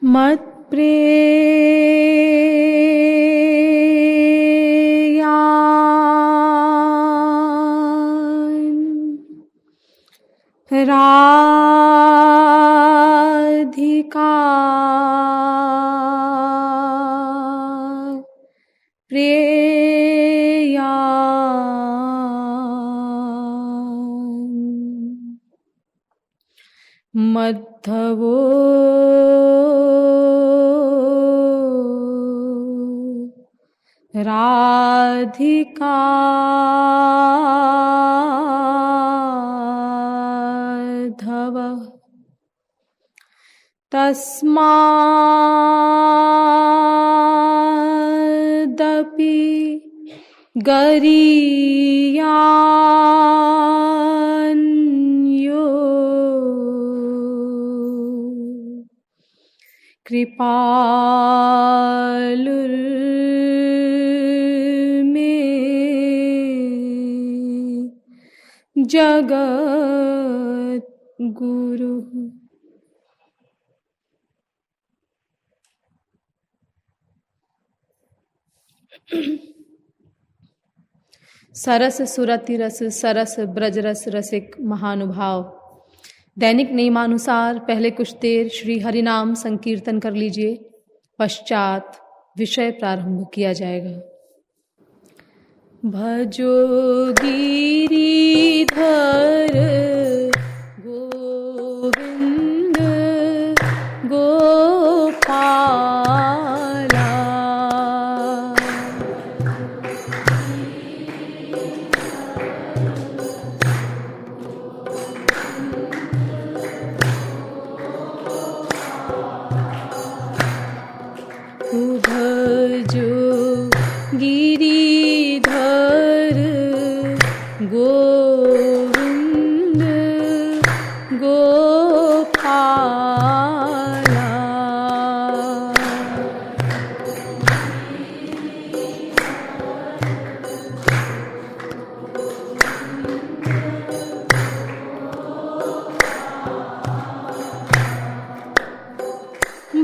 मत्प्रेयान् राधिका प्रेयान् मद्धवो राधिका धव तस्मादपि गरीयान्यो कृपालुर्मे जगद्गुरु। सरस सुरति रस सरस ब्रज रस रसिक महानुभाव। दैनिक नियमानुसार पहले कुछ देर श्री हरिनाम संकीर्तन कर लीजिए, पश्चात विषय प्रारंभ किया जाएगा। भजो गिरिधर गोविंद गोपाला, भजो गिरिधर गोविंद गोपाला,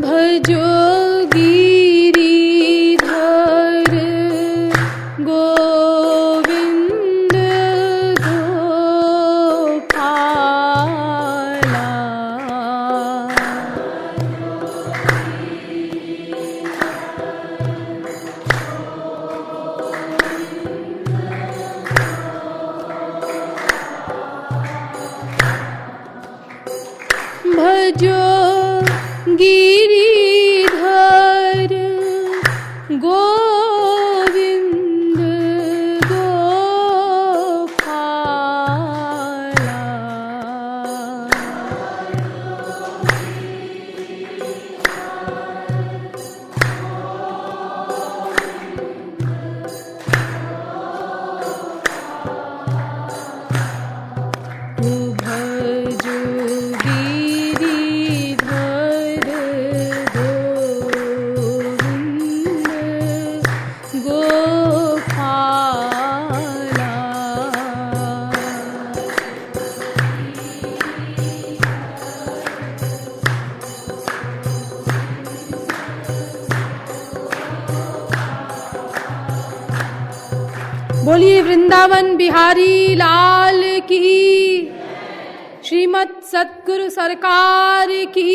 भजो गिरिधर गोविंद गोपाला, भजो गिरिधर गोविंद गोपाला, भजो गिरिधर गोविंद गोपाला, बोलिए वृंदावन बिहारी लाल की, श्रीमद् सद्गुरु सरकार की।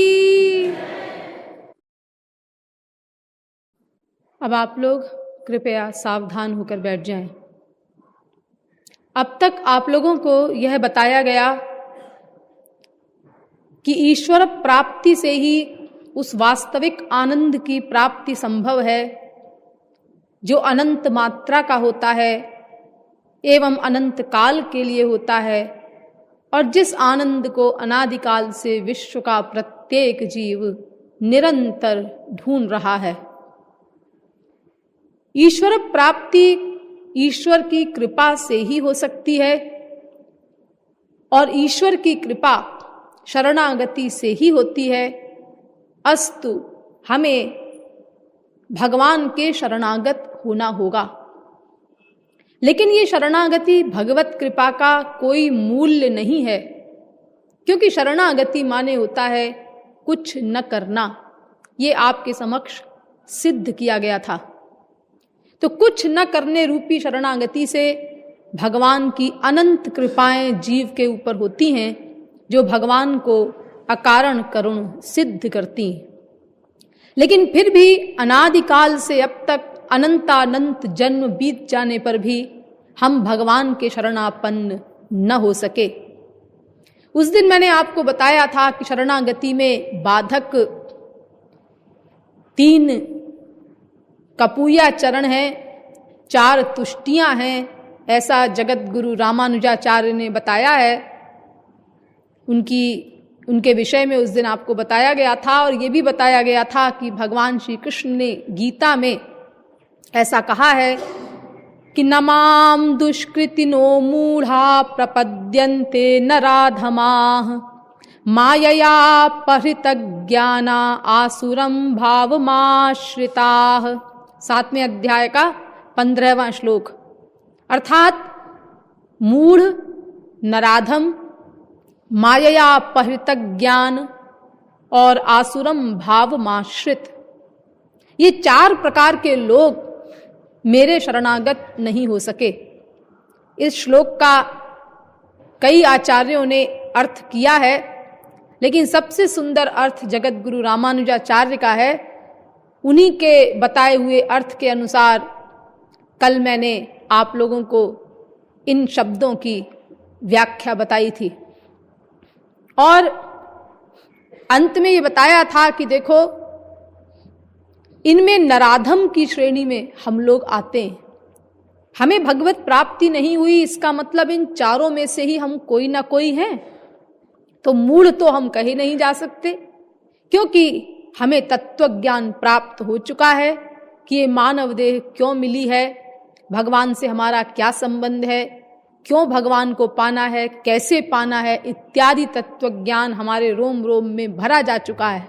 अब आप लोग कृपया सावधान होकर बैठ जाएं। अब तक आप लोगों को यह बताया गया कि ईश्वर प्राप्ति से ही उस वास्तविक आनंद की प्राप्ति संभव है जो अनंत मात्रा का होता है एवं अनंत काल के लिए होता है, और जिस आनंद को अनादिकाल से विश्व का प्रत्येक जीव निरंतर ढूंढ रहा है। ईश्वर प्राप्ति ईश्वर की कृपा से ही हो सकती है, और ईश्वर की कृपा शरणागति से ही होती है। अस्तु हमें भगवान के शरणागत होना होगा, लेकिन ये शरणागति भगवत कृपा का कोई मूल्य नहीं है, क्योंकि शरणागति माने होता है कुछ न करना, ये आपके समक्ष सिद्ध किया गया था। तो कुछ न करने रूपी शरणागति से भगवान की अनंत कृपाएं जीव के ऊपर होती हैं, जो भगवान को अकारण करुण सिद्ध करती हैं। लेकिन फिर भी अनादिकाल से अब तक अनंतानंत जन्म बीत जाने पर भी हम भगवान के शरणापन्न न हो सके। उस दिन मैंने आपको बताया था कि शरणागति में बाधक 3 कपूया चरण हैं, 4 तुष्टियां हैं, ऐसा जगत गुरु रामानुजाचार्य ने बताया है। उनके विषय में उस दिन आपको बताया गया था, और ये भी बताया गया था कि भगवान श्री कृष्ण ने गीता में ऐसा कहा है कि नमाम दुष्कृतिनो मूढ़ा प्रपद्यन्ते नराधमाः मायया परितज्ञाना आसुरम भावमाश्रिताः। 7वें अध्याय का 15वां श्लोक। अर्थात मूढ़, नराधम, मायया परितज्ञान और आसुरम भावमाश्रित, ये 4 प्रकार के लोग मेरे शरणागत नहीं हो सके। इस श्लोक का कई आचार्यों ने अर्थ किया है, लेकिन सबसे सुंदर अर्थ जगत गुरु रामानुजाचार्य का है। उन्हीं के बताए हुए अर्थ के अनुसार कल मैंने आप लोगों को इन शब्दों की व्याख्या बताई थी, और अंत में ये बताया था कि देखो, इनमें नराधम की श्रेणी में हम लोग आते हैं। हमें भगवत प्राप्ति नहीं हुई, इसका मतलब इन 4 में से ही हम कोई ना कोई हैं। तो मूढ़ तो हम कहे नहीं जा सकते, क्योंकि हमें तत्व ज्ञान प्राप्त हो चुका है कि ये मानव देह क्यों मिली है, भगवान से हमारा क्या संबंध है, क्यों भगवान को पाना है, कैसे पाना है, इत्यादि तत्व ज्ञान हमारे रोम रोम में भरा जा चुका है।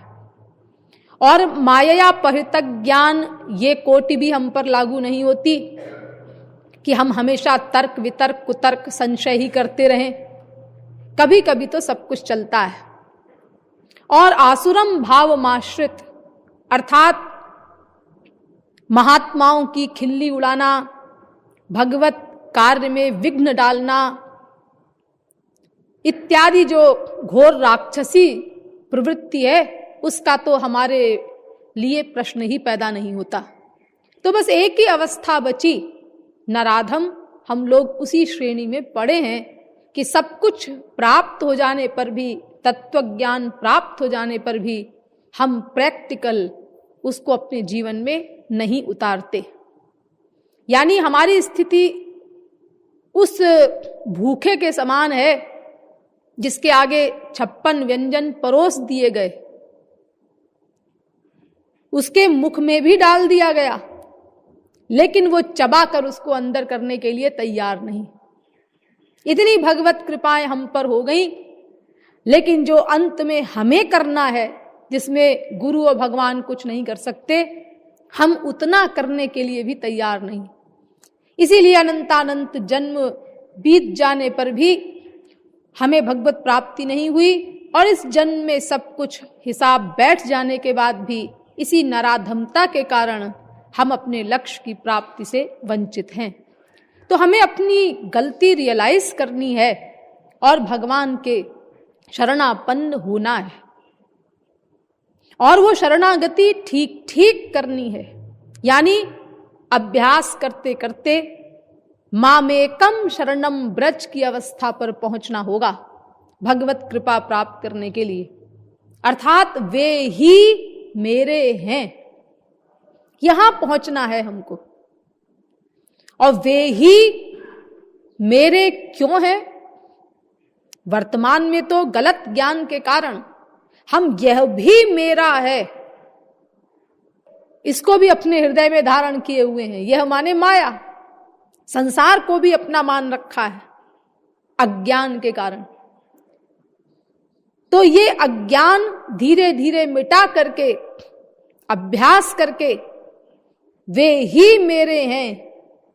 और माया परितक ज्ञान, ये कोटि भी हम पर लागू नहीं होती कि हम हमेशा तर्क वितर्क कुतर्क संशय ही करते रहें। कभी कभी तो सब कुछ चलता है। और आसुरम भावमाश्रित, अर्थात महात्माओं की खिल्ली उड़ाना, भगवत कार्य में विघ्न डालना, इत्यादि जो घोर राक्षसी प्रवृत्ति है, उसका तो हमारे लिए प्रश्न ही पैदा नहीं होता। तो बस एक ही अवस्था बची, नराधम। हम लोग उसी श्रेणी में पड़े हैं कि सब कुछ प्राप्त हो जाने पर भी, तत्व ज्ञान प्राप्त हो जाने पर भी हम प्रैक्टिकल उसको अपने जीवन में नहीं उतारते। यानी हमारी स्थिति उस भूखे के समान है जिसके आगे 56 व्यंजन परोस दिए गए, उसके मुख में भी डाल दिया गया, लेकिन वो चबा कर उसको अंदर करने के लिए तैयार नहीं। इतनी भगवत कृपाएं हम पर हो गई, लेकिन जो अंत में हमें करना है, जिसमें गुरु और भगवान कुछ नहीं कर सकते, हम उतना करने के लिए भी तैयार नहीं। इसीलिए अनंतानंत जन्म बीत जाने पर भी हमें भगवत प्राप्ति नहीं हुई, और इस जन्म में सब कुछ हिसाब बैठ जाने के बाद भी इसी नराधमता के कारण हम अपने लक्ष्य की प्राप्ति से वंचित हैं। तो हमें अपनी गलती रियलाइज करनी है और भगवान के शरणापन्न होना है, और वो शरणागति ठीक ठीक करनी है। यानी अभ्यास करते करते मामेकम शरणम ब्रज की अवस्था पर पहुंचना होगा भगवत कृपा प्राप्त करने के लिए। अर्थात वे ही मेरे हैं, यहां पहुंचना है हमको। और वे ही मेरे क्यों हैं? वर्तमान में तो गलत ज्ञान के कारण हम यह भी मेरा है, इसको भी अपने हृदय में धारण किए हुए हैं। यह माने माया, संसार को भी अपना मान रखा है अज्ञान के कारण। तो ये अज्ञान धीरे धीरे मिटा करके, अभ्यास करके, वे ही मेरे हैं,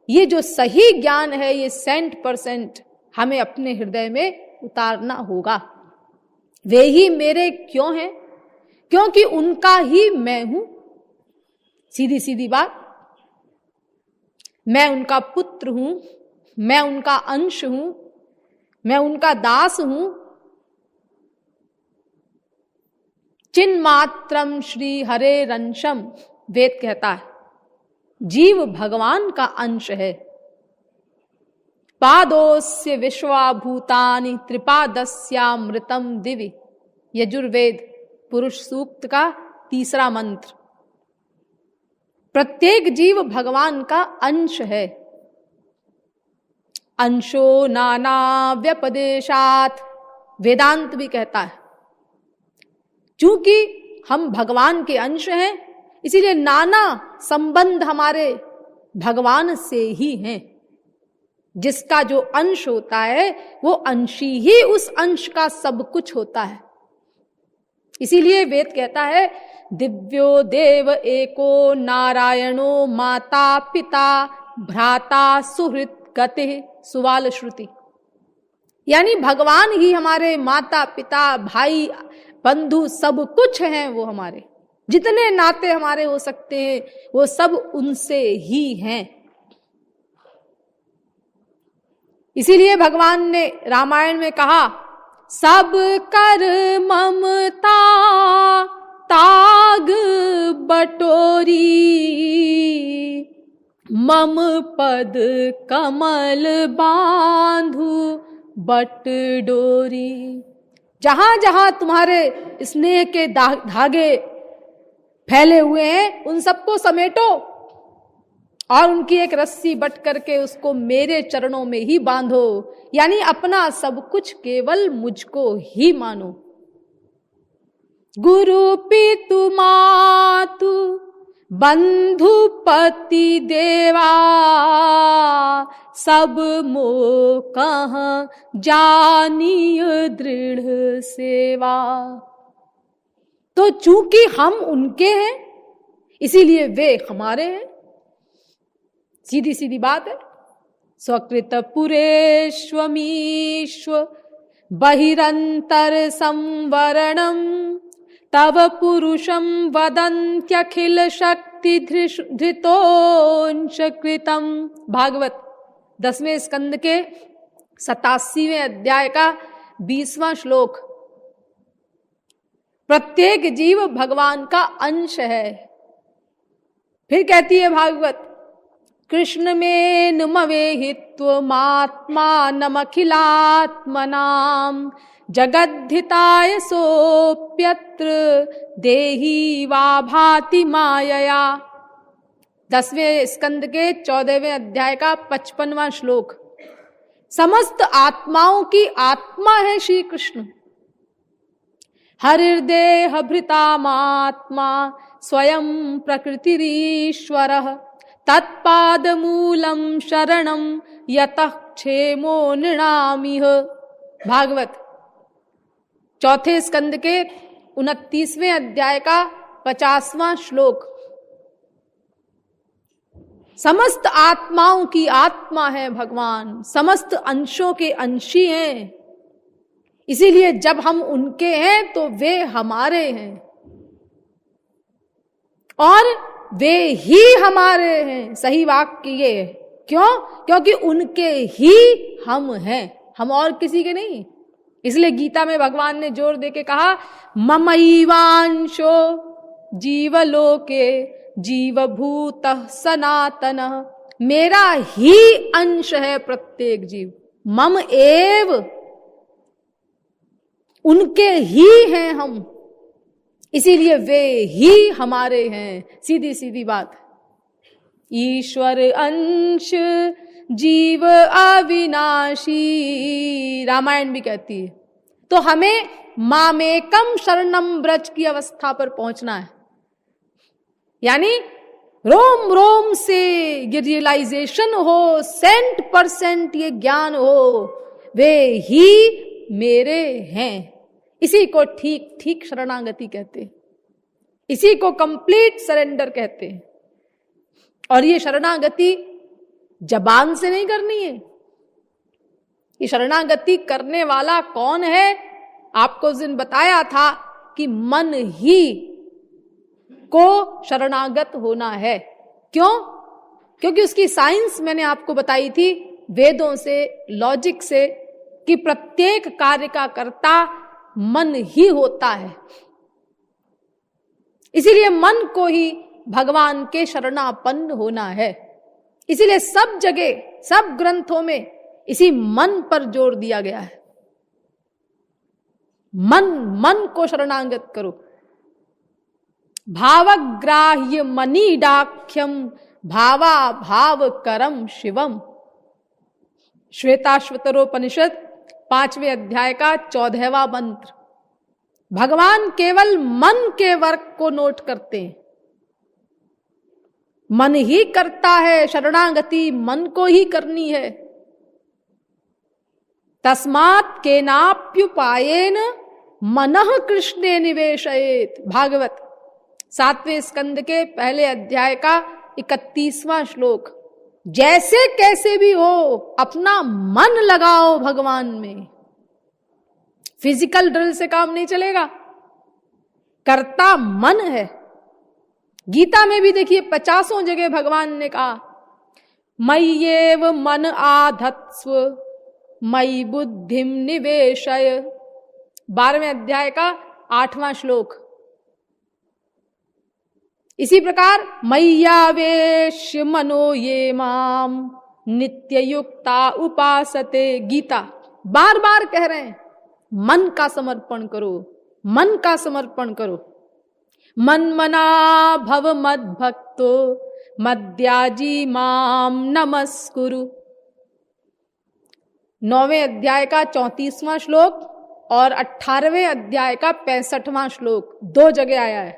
ये जो सही ज्ञान है, ये 100% हमें अपने हृदय में उतारना होगा। वे ही मेरे क्यों हैं? क्योंकि उनका ही मैं हूं। सीधी सीधी बात, मैं उनका पुत्र हूं, मैं उनका अंश हूं, मैं उनका दास हूं। चिन्मात्रम श्री हरे रंशम, वेद कहता है जीव भगवान का अंश है। पादोस्य विश्वाभूतानि त्रिपादस्यामृतम दिवि, यजुर्वेद पुरुष सूक्त का 3रा मंत्र। प्रत्येक जीव भगवान का अंश है। अंशो नाना व्यपदेशात, वेदांत भी कहता है चूंकि हम भगवान के अंश हैं, इसीलिए नाना संबंध हमारे भगवान से ही हैं। जिसका जो अंश होता है वो अंशी ही उस अंश का सब कुछ होता है। इसीलिए वेद कहता है दिव्यो देव एको नारायणो माता पिता भ्राता सुहृत गते सुवाल श्रुति। यानी भगवान ही हमारे माता पिता भाई बंधु सब कुछ हैं। वो हमारे जितने नाते हमारे हो सकते हैं वो सब उनसे ही हैं। इसीलिए भगवान ने रामायण में कहा सब कर ममता ताग बटोरी, मम पद कमल बांधु बट डोरी। जहां जहां तुम्हारे स्नेह के धागे फैले हुए हैं उन सबको समेटो और उनकी एक रस्सी बट करके उसको मेरे चरणों में ही बांधो। यानी अपना सब कुछ केवल मुझको ही मानो। गुरु पितु मातु बंधु पति देवा, सब मोह कहाँ जानिय दृढ़ सेवा। तो चूंकि हम उनके हैं इसीलिए वे हमारे हैं। सीधी सीधी बात है। स्वकृत पुरेष्वमीश्व बहिरंतर संवरणम, तव पुरुषम वदन्त्यखिल शक्ति धृतोंश कृतम। भागवत 10वें स्कंद के 87वें अध्याय का 20वां श्लोक। प्रत्येक जीव भगवान का अंश है। फिर कहती है भागवत कृष्ण में नमवेहित्वमात्मानमखिलात्मनां, जगद्धिताय सोप्यत्र देही वा भाति मायया। 10वें स्कंद के 14वें अध्याय का 55वां श्लोक। समस्त आत्माओं की आत्मा है श्री कृष्ण। हरिर्देह भृतामात्मा स्वयं प्रकृतिरीश्वरः, तत्पाद मूलम शरणम यतः क्षेमो नृणामिह। भागवत 4थे स्कंद के 29वें अध्याय का 50वां श्लोक। समस्त आत्माओं की आत्मा है भगवान, समस्त अंशों के अंशी हैं। इसीलिए जब हम उनके हैं तो वे हमारे हैं और वे ही हमारे हैं। सही वाक्य ये है। क्यों? क्योंकि उनके ही हम हैं, हम और किसी के नहीं। इसलिए गीता में भगवान ने जोर देके कहा ममैवांशो जीवलोके जीवभूतः सनातनः। मेरा ही अंश है प्रत्येक जीव। मम एव, उनके ही हैं हम, इसीलिए वे ही हमारे हैं। सीधी सीधी बात। ईश्वर अंश जीव अविनाशी, रामायण भी कहती है। तो हमें मामेकम शरणम ब्रज की अवस्था पर पहुंचना है। यानी रोम रोम से ये रियलाइजेशन हो, 100% ये ज्ञान हो, वे ही मेरे हैं। इसी को ठीक ठीक शरणागति कहते हैं, इसी को कंप्लीट सरेंडर कहते हैं। और ये शरणागति जबान से नहीं करनी है। ये शरणागति करने वाला कौन है? आपको उस दिन बताया था कि मन ही को शरणागत होना है। क्यों? क्योंकि उसकी साइंस मैंने आपको बताई थी वेदों से, लॉजिक से, कि प्रत्येक कार्य का कर्ता मन ही होता है। इसीलिए मन को ही भगवान के शरणापन्न होना है। इसीलिए सब जगह, सब ग्रंथों में इसी मन पर जोर दिया गया है। मन को शरणागत करो। भावग्राह्य मनीडाख्यम भावा भाव करम शिवम। श्वेताश्वतरोपनिषद 5वें अध्याय का 14वां मंत्र। भगवान केवल मन के वर्क को नोट करते हैं। मन ही करता है, शरणागति मन को ही करनी है। तस्मात् केनाप्युपायेन मनः कृष्णे निवेशयेत। भागवत 7वें स्कंद के पहले अध्याय का 31वां श्लोक। जैसे कैसे भी हो अपना मन लगाओ भगवान में। फिजिकल ड्रिल से काम नहीं चलेगा, कर्ता मन है। गीता में भी देखिए 50 जगह भगवान ने कहा मय्येव मन आधत्स्व मयि बुद्धिम निवेशय। 12वें अध्याय का 8वां श्लोक। इसी प्रकार मय्यावेश्य मनो ये माम नित्य युक्ता उपासते। गीता बार बार कह रहे हैं मन का समर्पण करो, मन का समर्पण करो। मन्मना भव मद्भक्तो मद्याजी माम नमस्कुरु। 9वें अध्याय का 34वां श्लोक और 18वें अध्याय का 65वां श्लोक 2 जगह आया है।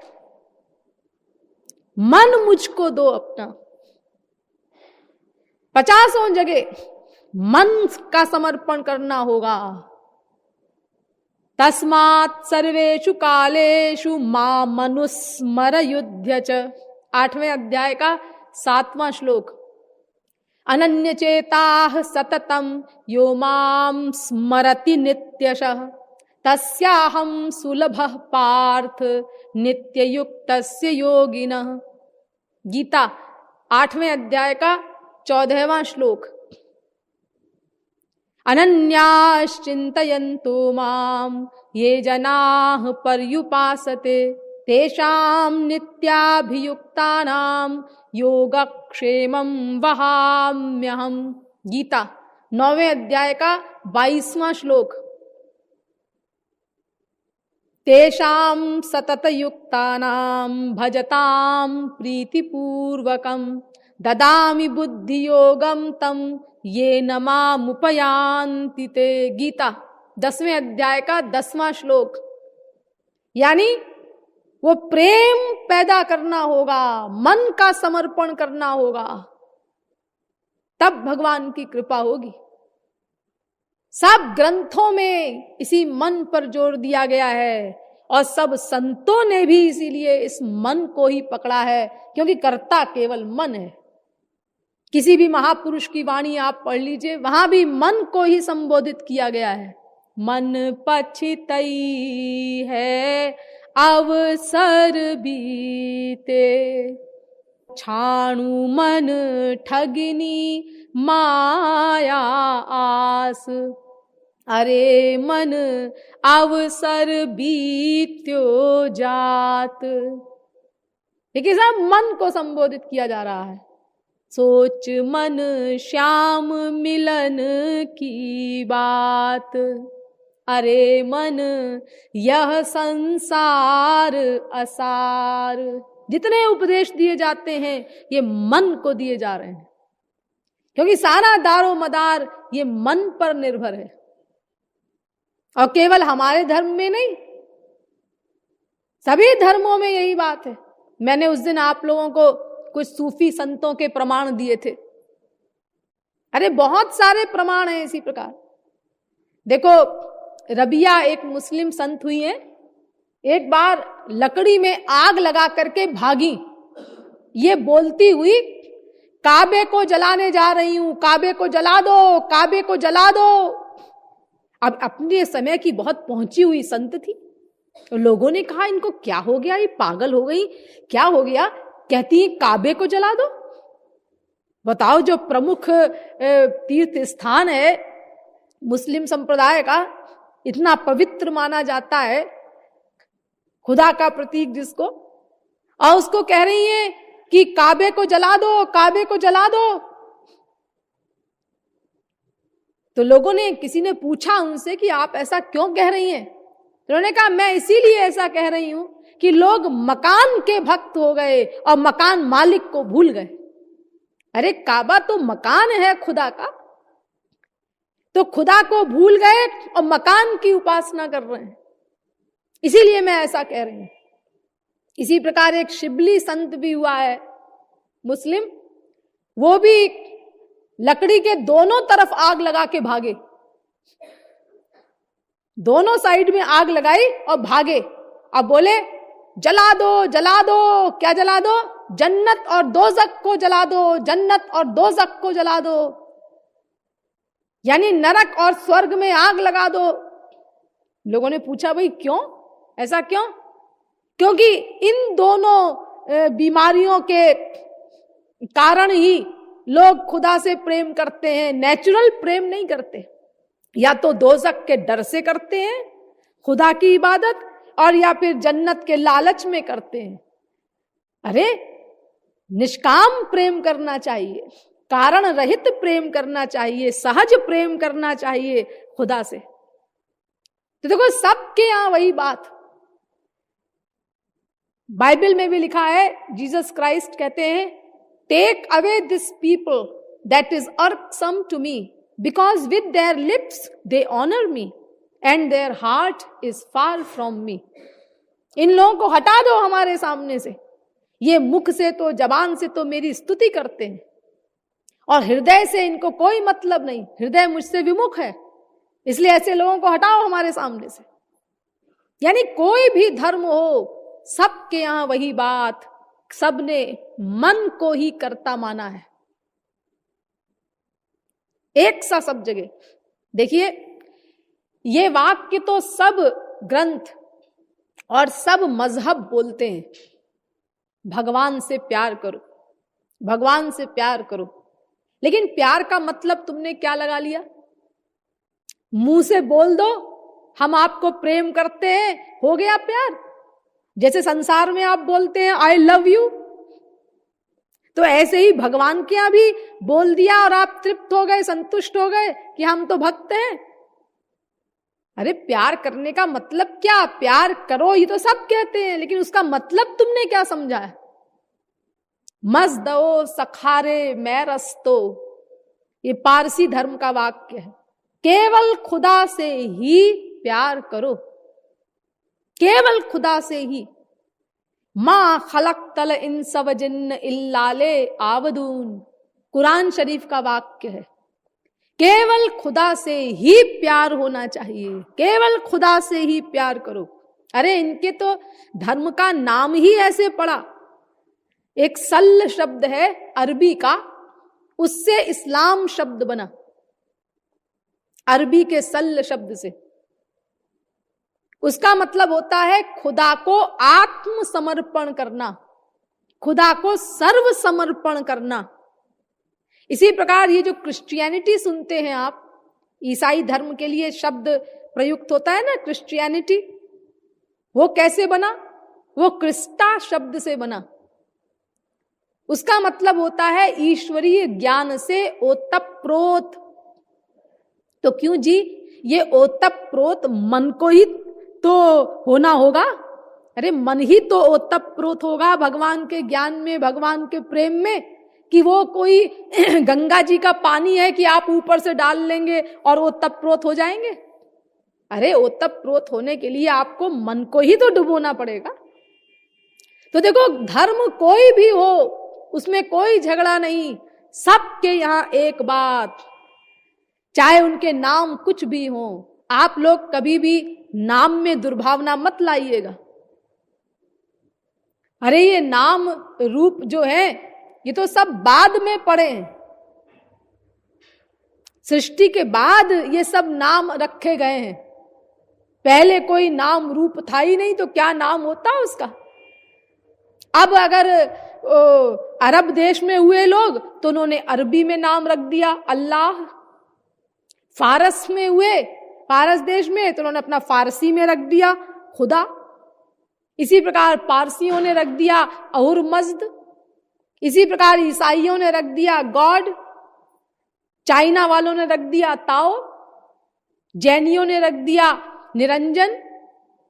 मन मुझको दो अपना। 50 जगह मन का समर्पण करना होगा। तस्मात् सर्वेषु कालेषु मां मनुस्मर युध्य च। 8वें अध्याय का 7वां श्लोक। अनन्य चेताः सततम यो मां स्मरति नित्यशः तस्याहं सुलभः पार्थ नित्य युक्तस्य योगिनः। गीता 8वें अध्याय का 14वां श्लोक। अनन्याश्चिन्तयन्तो मां ये जनाः पर्युपासते तेषां नित्याभियुक्तानां योगक्षेमं वहाम्यहम्। गीता 9वें अध्याय का 22वां श्लोक। तेषां सततयुक्तानां भजतां प्रीतिपूर्वकं ददामि बुद्धियोगं तं येन मामुपयान्ति ते। गीता 10वें अध्याय का 10वां श्लोक। यानी वो प्रेम पैदा करना होगा, मन का समर्पण करना होगा, तब भगवान की कृपा होगी। सब ग्रंथों में इसी मन पर जोर दिया गया है और सब संतों ने भी इसीलिए इस मन को ही पकड़ा है, क्योंकि कर्ता केवल मन है। किसी भी महापुरुष की वाणी आप पढ़ लीजिए, वहां भी मन को ही संबोधित किया गया है। मन पछितई है अवसर बीते छाणु मन ठगिनी माया आस। अरे मन अवसर बीत्यो जात। देखिए साहब, मन को संबोधित किया जा रहा है। सोच मन श्याम मिलन की बात। अरे मन यह संसार असार। जितने उपदेश दिए जाते हैं ये मन को दिए जा रहे हैं, क्योंकि सारा दारो मदार ये मन पर निर्भर है। और केवल हमारे धर्म में नहीं, सभी धर्मों में यही बात है। मैंने उस दिन आप लोगों को कुछ सूफी संतों के प्रमाण दिए थे। अरे बहुत सारे प्रमाण हैं इसी प्रकार। देखो, रबिया एक मुस्लिम संत हुई है। एक बार लकड़ी में आग लगा करके भागी, ये बोलती हुई काबे को जलाने जा रही हूं, काबे को जला दो, काबे को जला दो। अब अपने समय की बहुत पहुंची हुई संत थी, तो लोगों ने कहा इनको क्या हो गया, ये पागल हो गई, क्या हो गया? कहती है काबे को जला दो। बताओ, जो प्रमुख तीर्थ स्थान है मुस्लिम संप्रदाय का, इतना पवित्र माना जाता है, खुदा का प्रतीक जिसको, और उसको कह रही है कि काबे को जला दो, काबे को जला दो। तो लोगों ने, किसी ने पूछा उनसे कि आप ऐसा क्यों कह रही हैं? तो उन्होंने कहा मैं इसीलिए ऐसा कह रही हूं कि लोग मकान के भक्त हो गए और मकान मालिक को भूल गए। अरे काबा तो मकान है खुदा का, तो खुदा को भूल गए और मकान की उपासना कर रहे हैं, इसीलिए मैं ऐसा कह रही हूं। इसी प्रकार एक शिबली संत भी हुआ है मुस्लिम, वो भी लकड़ी के दोनों तरफ आग लगा के भागे, दोनों साइड में आग लगाई और भागे। अब बोले जला दो, जला दो। क्या जला दो? जन्नत और दोजक को जला दो, जन्नत और दोजक को जला दो, यानी नरक और स्वर्ग में आग लगा दो। लोगों ने पूछा भाई क्यों, ऐसा क्यों? क्योंकि इन दोनों बीमारियों के कारण ही लोग खुदा से प्रेम करते हैं, नेचुरल प्रेम नहीं करते। या तो दोजक के डर से करते हैं खुदा की इबादत, और या फिर जन्नत के लालच में करते हैं। अरे निष्काम प्रेम करना चाहिए, कारण रहित प्रेम करना चाहिए, सहज प्रेम करना चाहिए खुदा से। तो देखो सबके यहां वही बात, बाइबल में भी लिखा है, जीसस क्राइस्ट कहते हैं take away this people that is irksome to me, because with their lips they honour me and their heart is far from me. इन लोगों को हटा दो हमारे सामने से, ये मुख से तो, जबान से तो मेरी स्तुति करते हैं और हृदय से इनको कोई मतलब नहीं, हृदय मुझसे विमुख है, इसलिए ऐसे लोगों को हटाओ हमारे सामने से। यानी कोई भी धर्म हो, सबके यहां वही बात, सबने मन को ही कर्ता माना है, एक सा सब जगह। देखिए ये वाक्य तो सब ग्रंथ और सब मजहब बोलते हैं, भगवान से प्यार करो, भगवान से प्यार करो। लेकिन प्यार का मतलब तुमने क्या लगा लिया? मुंह से बोल दो हम आपको प्रेम करते हैं, हो गया प्यार। जैसे संसार में आप बोलते हैं आई लव यू, तो ऐसे ही भगवान के यहां भी बोल दिया और आप तृप्त हो गए, संतुष्ट हो गए कि हम तो भक्त हैं। अरे प्यार करने का मतलब क्या? प्यार करो ये तो सब कहते हैं, लेकिन उसका मतलब तुमने क्या समझा है? मजदो सखारे मैं रस्तो, ये पारसी धर्म का वाक्य है। केवल खुदा से ही प्यार करो, केवल खुदा से ही। मां खलक तल इन सब जिन्न इल्लाले आबदून, कुरान शरीफ का वाक्य है। केवल खुदा से ही प्यार होना चाहिए, केवल खुदा से ही प्यार करो। अरे इनके तो धर्म का नाम ही ऐसे पड़ा। एक सल शब्द है अरबी का, उससे इस्लाम शब्द बना, अरबी के सल शब्द से। उसका मतलब होता है खुदा को आत्मसमर्पण करना, खुदा को सर्व समर्पण करना। इसी प्रकार ये जो क्रिश्चियनिटी सुनते हैं आप, ईसाई धर्म के लिए शब्द प्रयुक्त होता है ना क्रिश्चियनिटी, वो कैसे बना? वो क्रिस्टा शब्द से बना। उसका मतलब होता है ईश्वरीय ज्ञान से ओतप्रोत। तो क्यों जी? ये ओतप्रोत मन को ही तो होना होगा। अरे मन ही तो ओतप्रोत होगा भगवान के ज्ञान में, भगवान के प्रेम में, कि वो कोई गंगा जी का पानी है कि आप ऊपर से डाल लेंगे और ओतप्रोत हो जाएंगे। अरे ओतप्रोत होने के लिए आपको मन को ही तो डुबोना पड़ेगा। तो देखो धर्म कोई भी हो, उसमें कोई झगड़ा नहीं, सबके यहां एक बात, चाहे उनके नाम कुछ भी हो। आप लोग कभी भी नाम में दुर्भावना मत लाइएगा। अरे ये नाम रूप जो है ये तो सब बाद में पड़े हैं, सृष्टि के बाद ये सब नाम रखे गए हैं। पहले कोई नाम रूप था ही नहीं, तो क्या नाम होता उसका। अब अगर अरब देश में हुए लोग तो उन्होंने अरबी में नाम रख दिया अल्लाह। फारस में हुए, फारस देश में, तो उन्होंने अपना फारसी में रख दिया खुदा। इसी प्रकार पारसियों ने रख दिया अहुरमज़्द। इसी प्रकार ईसाइयों ने रख दिया गॉड। चाइना वालों ने रख दिया ताओ। जैनियों ने रख दिया निरंजन।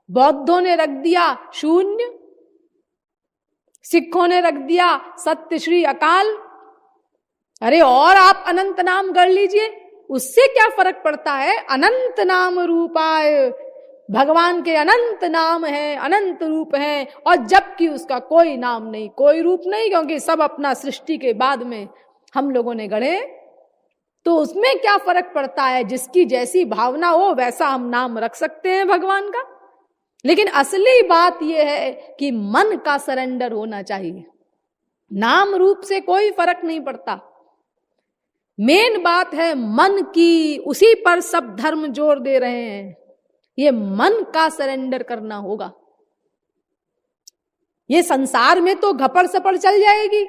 बौद्धों ने रख दिया शून्य। सिखों ने रख दिया सत्य श्री अकाल। अरे और आप अनंत नाम गढ़ लीजिए, उससे क्या फर्क पड़ता है। अनंत नाम रूपाय, भगवान के अनंत नाम है, अनंत रूप है, और जबकि उसका कोई नाम नहीं, कोई रूप नहीं, क्योंकि सब अपना सृष्टि के बाद में हम लोगों ने गढ़े। तो उसमें क्या फर्क पड़ता है। जिसकी जैसी भावना हो वैसा हम नाम रख सकते हैं भगवान का। लेकिन असली बात यह है कि मन का सरेंडर होना चाहिए। नाम रूप से कोई फर्क नहीं पड़ता। मेन बात है मन की, उसी पर सब धर्म जोर दे रहे हैं। ये मन का सरेंडर करना होगा। ये संसार में तो घपड़ सपड़ चल जाएगी,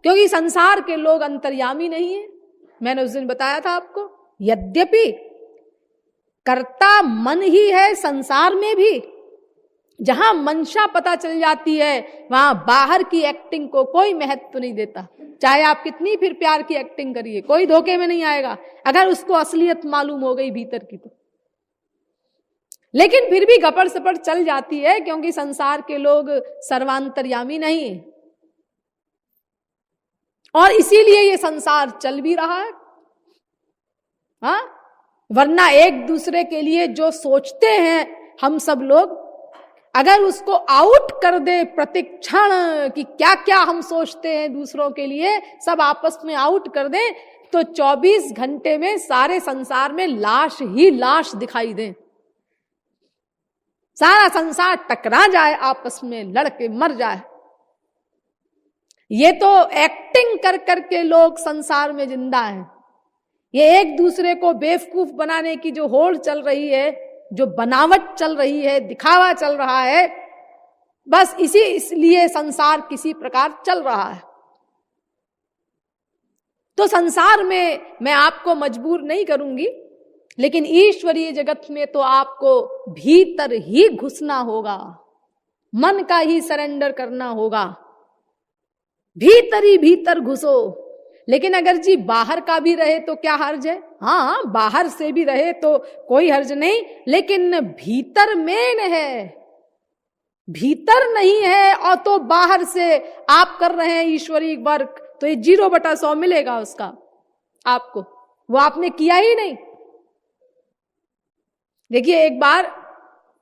क्योंकि संसार के लोग अंतर्यामी नहीं है। मैंने उस दिन बताया था आपको, यद्यपि कर्ता मन ही है संसार में भी। जहां मंशा पता चल जाती है वहां बाहर की एक्टिंग को कोई महत्व नहीं देता। चाहे आप कितनी फिर प्यार की एक्टिंग करिए, कोई धोखे में नहीं आएगा अगर उसको असलियत मालूम हो गई भीतर की तो। लेकिन फिर भी गपड़ सपड़ चल जाती है, क्योंकि संसार के लोग सर्वांतर्यामी नहीं है, और इसीलिए ये संसार चल भी रहा है। हाँ, वरना एक दूसरे के लिए जो सोचते हैं हम सब लोग, अगर उसको आउट कर दे प्रतिक्षण कि क्या क्या हम सोचते हैं दूसरों के लिए, सब आपस में आउट कर दे, तो 24 घंटे में सारे संसार में लाश ही लाश दिखाई दे। सारा संसार टकरा जाए, आपस में लड़के मर जाए। ये तो एक्टिंग कर करके लोग संसार में जिंदा हैं। ये एक दूसरे को बेवकूफ बनाने की जो होड़ चल रही है, जो बनावट चल रही है, दिखावा चल रहा है, बस इसलिए संसार किसी प्रकार चल रहा है। तो संसार में मैं आपको मजबूर नहीं करूंगी, लेकिन ईश्वरीय जगत में तो आपको भीतर ही घुसना होगा, मन का ही सरेंडर करना होगा। भीतर ही भीतर घुसो। लेकिन अगर जी बाहर का भी रहे तो क्या हर्ज है। हाँ, बाहर से भी रहे तो कोई हर्ज नहीं, लेकिन भीतर मेन है। भीतर नहीं है और तो बाहर से आप कर रहे हैं ईश्वरीय वर्क, तो ये 0/100 मिलेगा उसका आपको, वो आपने किया ही नहीं। देखिए, एक बार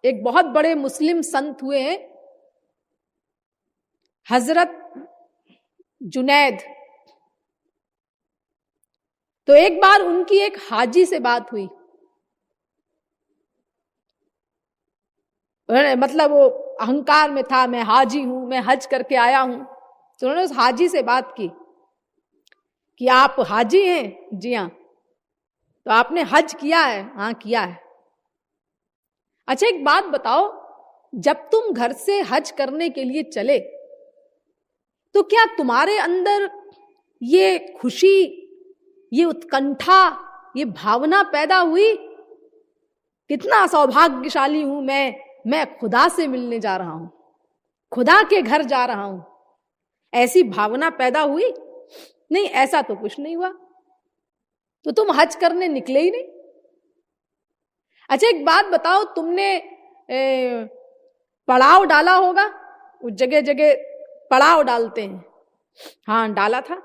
एक बहुत बड़े मुस्लिम संत हुए हैं, हजरत जुनैद। तो एक बार उनकी एक हाजी से बात हुई, मतलब वो अहंकार में था, मैं हाजी हूं, मैं हज करके आया हूं। तो उन्होंने उस हाजी से बात की कि आप हाजी हैं? जी हाँ। तो आपने हज किया है? हाँ, किया है। अच्छा, एक बात बताओ, जब तुम घर से हज करने के लिए चले तो क्या तुम्हारे अंदर ये खुशी, ये उत्कंठा, ये भावना पैदा हुई, कितना सौभाग्यशाली हूं मैं खुदा से मिलने जा रहा हूं, खुदा के घर जा रहा हूं, ऐसी भावना पैदा हुई? नहीं, ऐसा तो कुछ नहीं हुआ। तो तुम हज करने निकले ही नहीं। अच्छा, एक बात बताओ, तुमने पड़ाव डाला होगा, उस जगह जगह पड़ाव डालते हैं। हाँ, डाला था।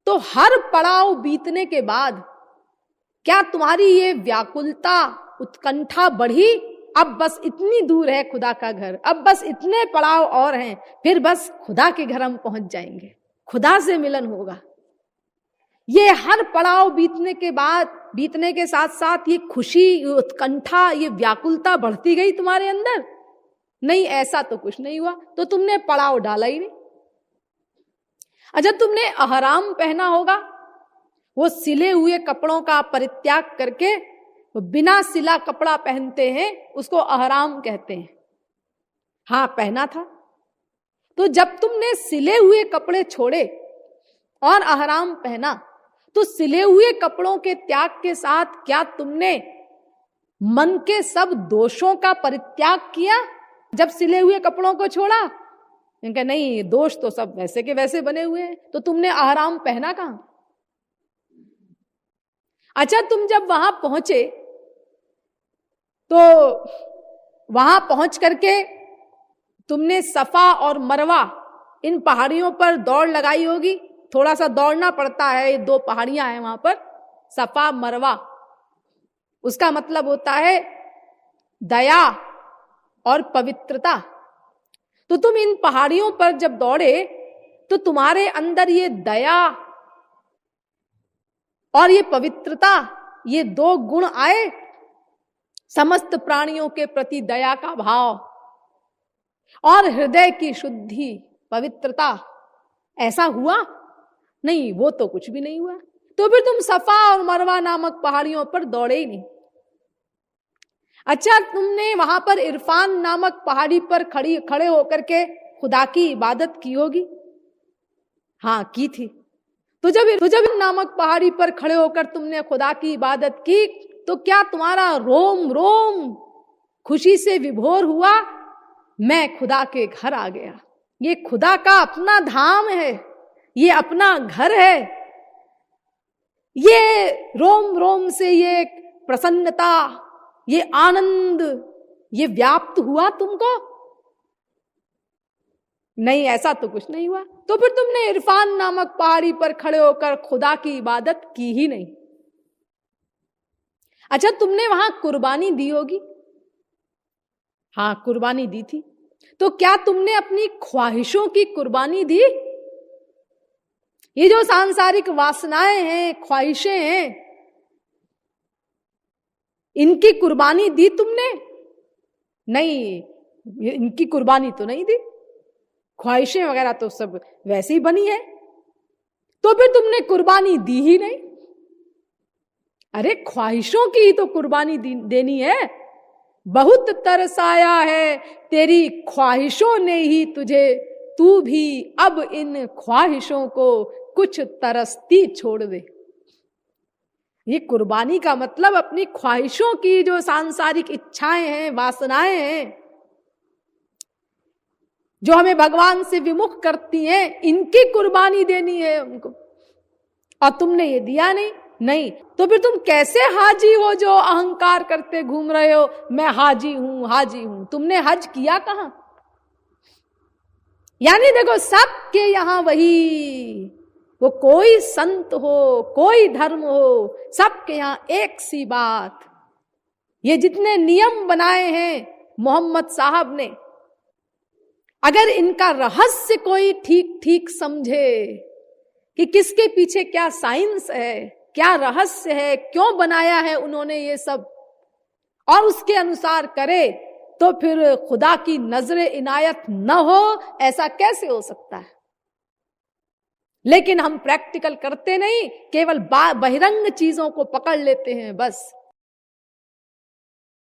तो हर पड़ाव बीतने के बाद क्या तुम्हारी ये व्याकुलता, उत्कंठा बढ़ी? अब बस इतनी दूर है खुदा का घर, अब बस इतने पड़ाव और हैं, फिर बस खुदा के घर हम पहुंच जाएंगे, खुदा से मिलन होगा। ये हर पड़ाव बीतने के बाद, बीतने के साथ साथ ये खुशी, ये उत्कंठा, ये व्याकुलता बढ़ती गई तुम्हारे अंदर? नहीं, ऐसा तो कुछ नहीं हुआ। तो तुमने पड़ाव डाला ही नहीं। अच्छा, तुमने अहराम पहना होगा, वो सिले हुए कपड़ों का परित्याग करके वो बिना सिला कपड़ा पहनते हैं, उसको अहराम कहते हैं। हाँ, पहना था। तो जब तुमने सिले हुए कपड़े छोड़े और अहराम पहना, तो सिले हुए कपड़ों के त्याग के साथ क्या तुमने मन के सब दोषों का परित्याग किया जब सिले हुए कपड़ों को छोड़ा? इनका नहीं, दोष तो सब वैसे के वैसे बने हुए हैं, तो तुमने अहराम पहना कहां? अच्छा, तुम जब वहां पहुंचे तो वहां पहुंच करके तुमने सफा और मरवा इन पहाड़ियों पर दौड़ लगाई होगी। थोड़ा सा दौड़ना पड़ता है, 2 पहाड़ियां हैं वहां पर, सफा मरवा। उसका मतलब होता है दया और पवित्रता। तो तुम इन पहाड़ियों पर जब दौड़े तो तुम्हारे अंदर ये दया और ये पवित्रता, ये 2 गुण आए। समस्त प्राणियों के प्रति दया का भाव और हृदय की शुद्धि, पवित्रता, ऐसा हुआ? नहीं, वो तो कुछ भी नहीं हुआ। तो फिर तुम सफा और मरवा नामक पहाड़ियों पर दौड़े ही नहीं। अच्छा, तुमने वहां पर इरफान नामक पहाड़ी पर खड़े होकर के खुदा की इबादत की होगी। हाँ, की थी। तो जब नामक पहाड़ी पर खड़े होकर तुमने खुदा की इबादत की, तो क्या तुम्हारा रोम रोम खुशी से विभोर हुआ? मैं खुदा के घर आ गया। ये खुदा का अपना धाम है, ये अपना घर है। ये रोम रोम से ये प्रसन्नता, ये आनंद, ये व्याप्त हुआ तुमको? नहीं, ऐसा तो कुछ नहीं हुआ। तो फिर तुमने इरफान नामक पहाड़ी पर खड़े होकर खुदा की इबादत की ही नहीं। अच्छा, तुमने वहां कुर्बानी दी होगी। हाँ, कुर्बानी दी थी। तो क्या तुमने अपनी ख्वाहिशों की कुर्बानी दी? ये जो सांसारिक वासनाएं हैं, ख्वाहिशें हैं, इनकी कुर्बानी दी तुमने? नहीं, इनकी कुर्बानी तो नहीं दी। ख्वाहिशें वगैरह तो सब वैसे ही बनी है। तो फिर तुमने कुर्बानी दी ही नहीं। अरे, ख्वाहिशों की ही तो कुर्बानी देनी है। बहुत तरसाया है तेरी ख्वाहिशों ने ही तुझे, तू भी अब इन ख्वाहिशों को कुछ तरसती छोड़ दे। ये कुर्बानी का मतलब अपनी ख्वाहिशों की जो सांसारिक इच्छाएं हैं, वासनाएं हैं, जो हमें भगवान से विमुख करती हैं, इनकी कुर्बानी देनी है उनको। और तुमने ये दिया नहीं। नहीं, तो फिर तुम कैसे हाजी हो जो अहंकार करते घूम रहे हो, मैं हाजी हूं, हाजी हूं? तुमने हज किया कहां? यानी देखो, सबके यहां वही, वो कोई संत हो, कोई धर्म हो, सबके यहां एक सी बात। ये जितने नियम बनाए हैं मोहम्मद साहब ने, अगर इनका रहस्य कोई ठीक ठीक समझे कि किसके पीछे क्या साइंस है, क्या रहस्य है, क्यों बनाया है उन्होंने ये सब, और उसके अनुसार करे, तो फिर खुदा की नजरे इनायत न हो, ऐसा कैसे हो सकता है? लेकिन हम प्रैक्टिकल करते नहीं, केवल बहिरंग चीजों को पकड़ लेते हैं बस।